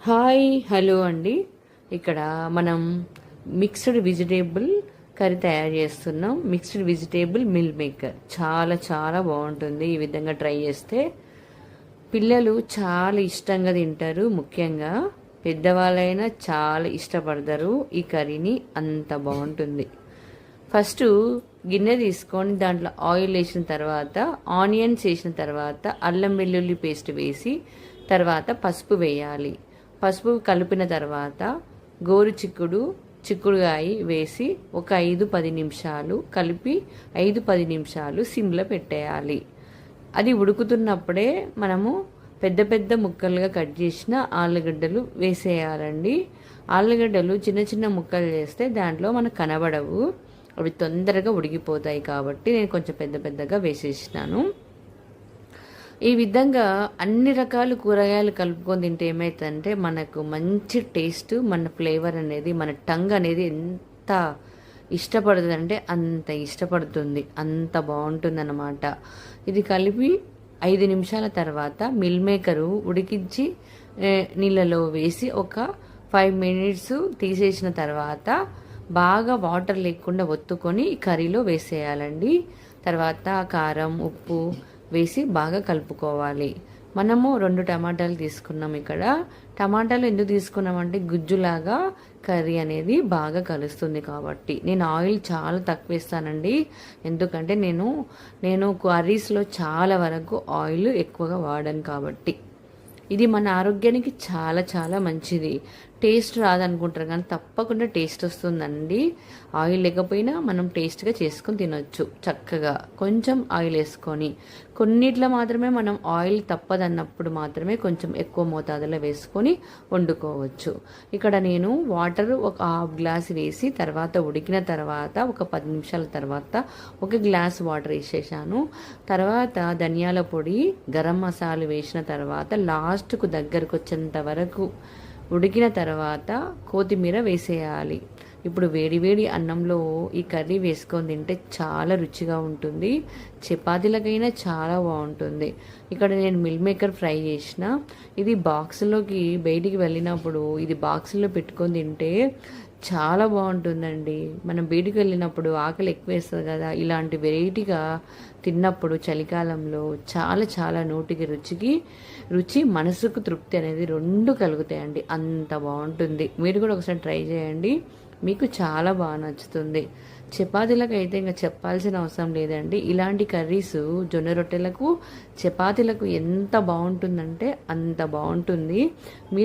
Hi hello అండి. ఇక్కడ మనం మిక్స్డ్ వెజిటేబుల్ కర్రీ తయారు చేస్తున్నాం. మిక్స్డ్ వెజిటేబుల్ మిల్ మేకర్ చాలా చాలా బాగుంటుంది. ఈ విధంగా ట్రై చేస్తే పిల్లలు చాలా ఇష్టంగా తింటారు. ముఖ్యంగా పెద్దవాళ్ళైనా చాలా ఇష్టపడతారు ఈ కర్రీని. అంత బాగుంటుంది. ఫస్ట్ గిన్నె తీసుకొని దాంట్లో ఆయిల్ వేసిన తర్వాత ఆనియన్స్ వేసిన తర్వాత అల్లం వెల్లుల్లి పేస్ట్ వేసి తర్వాత పసుపు వేయాలి. పసుపు కలిపిన తర్వాత గోరు చిక్కుడుగాయ వేసి ఒక 5-10 నిమిషాలు కలిపి 5-10 నిమిషాలు సిమ్లో పెట్టేయాలి. అది ఉడుకుతున్నప్పుడే మనము పెద్ద పెద్ద ముక్కలుగా కట్ చేసిన ఆలుగడ్డలు వేసేయాలండి. ఆలుగడ్డలు చిన్న చిన్న ముక్కలు చేస్తే దాంట్లో మనకు కనబడవు, అవి తొందరగా ఉడికిపోతాయి. కాబట్టి నేను కొంచెం పెద్ద పెద్దగా వేసేసినాను. ఈ విధంగా అన్ని రకాల కూరగాయలు కలుపుకొని తింటే ఏమవుతుందంటే మనకు మంచి టేస్ట్, మన ఫ్లేవర్ అనేది, మన టంగ్ అనేది ఎంత ఇష్టపడుతుంది అంటే అంత ఇష్టపడుతుంది. అంత బాగుంటుంది అన్నమాట. ఇది కలిపి 5 నిమిషాల తర్వాత మిల్ మేకరు ఉడికించి నీళ్ళలో వేసి ఒక 5 మినిట్స్ తీసేసిన తర్వాత బాగా వాటర్ లేకుండా ఒత్తుకొని కర్రీలో వేసేయాలండి. తర్వాత కారం, ఉప్పు వేసి బాగా కలుపుకోవాలి. మనము 2 టమాటాలు తీసుకున్నాం. ఇక్కడ టమాటాలు ఎందుకు తీసుకున్నామంటే గుజ్జులాగా కర్రీ అనేది బాగా కలుస్తుంది కాబట్టి. నేను ఆయిల్ చాలా తక్కువ వేస్తానండి. ఎందుకంటే నేను కర్రీస్లో చాలా వరకు ఆయిల్ ఎక్కువగా వాడాను కాబట్టి. ఇది మన ఆరోగ్యానికి చాలా చాలా మంచిది. టేస్ట్ రాదనుకుంటారు కానీ తప్పకుండా టేస్ట్ వస్తుందండి. ఆయిల్ లేకపోయినా మనం టేస్ట్గా చేసుకొని తినొచ్చు చక్కగా. కొంచెం ఆయిల్ వేసుకొని కొన్నిట్లో మాత్రమే మనం ఆయిల్ తప్పదన్నప్పుడు మాత్రమే కొంచెం ఎక్కువ మోతాదులో వేసుకొని వండుకోవచ్చు. ఇక్కడ నేను వాటర్ ఒక 1/2 గ్లాస్ వేసి తర్వాత ఉడికిన తర్వాత ఒక 10 నిమిషాల తర్వాత 1 గ్లాస్ వాటర్ వేసేసాను. తర్వాత ధనియాల పొడి, గరం మసాలా వేసిన తర్వాత లాస్ట్కు దగ్గరకు వచ్చేంత వరకు ఉడికిన తర్వాత కొత్తిమీర వేసేయాలి. ఇప్పుడు వేడి వేడి అన్నంలో ఈ కర్రీ వేసుకొని తింటే చాలా రుచిగా ఉంటుంది. చపాతీలకైనా చాలా బాగుంటుంది. ఇక్కడ నేను మిల్ మేకర్ ఫ్రై చేసిన. ఇది బాక్స్లోకి బయటికి వెళ్ళినప్పుడు ఇది బాక్స్లో పెట్టుకొని తింటే చాలా బాగుంటుందండి. మనం బయటికి వెళ్ళినప్పుడు ఆకలి ఎక్కువ వేస్తుంది కదా, ఇలాంటి వెరైటీగా తిన్నప్పుడు చలికాలంలో చాలా చాలా నోటికి రుచి, మనసుకు తృప్తి అనేది 2 కలుగుతాయండి. అంత బాగుంటుంది. మీరు కూడా ఒకసారి ట్రై చేయండి, మీకు చాలా బాగా నచ్చుతుంది. చపాతీలకు అయితే ఇంకా చెప్పాల్సిన అవసరం లేదండి. ఇలాంటి కర్రీస్ జొన్న రొట్టెలకు, చపాతీలకు ఎంత బాగుంటుందంటే అంత బాగుంటుంది.